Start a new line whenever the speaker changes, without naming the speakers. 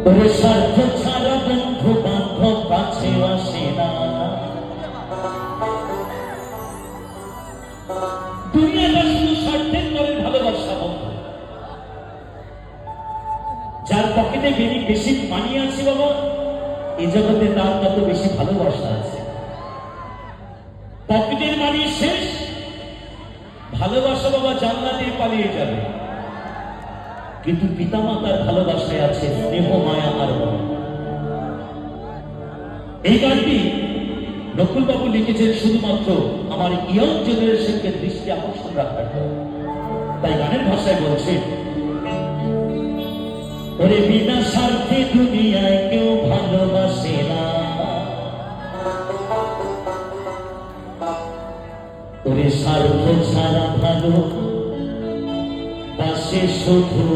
ওরে স্বার্থ ছাড়া বন্ধু বান্ধব কাছে আসে না, দুনিয়াটা শুধু স্বার্থের তরে ভালোবাসা বন্ধু। যার পকেটে বেশি মানি আছে বাবা, এই জগতে তার তত বেশি ভালোবাসা আছে। পকেটের মানি শেষ, ভালোবাসা বাবা জান্নাতে পালিয়ে যাবে, কিন্তু পিতামাতার ভালোবাসায় আছে স্নেহ, মায়া আর মমতা। এই গানটি নকুল বাবু লিখেছেন শুধুমাত্র আমার ইয়ং জেনারেশনকে দৃষ্টি আকর্ষণ রাখার জন্য। তাই গানের ভাষায় বলছে, ওরে বিনা স্বার্থে দুনিয়ায় কেউ ভালোবাসে না, ওরে স্বার্থ ছাড়া ভালো বাসে শুধু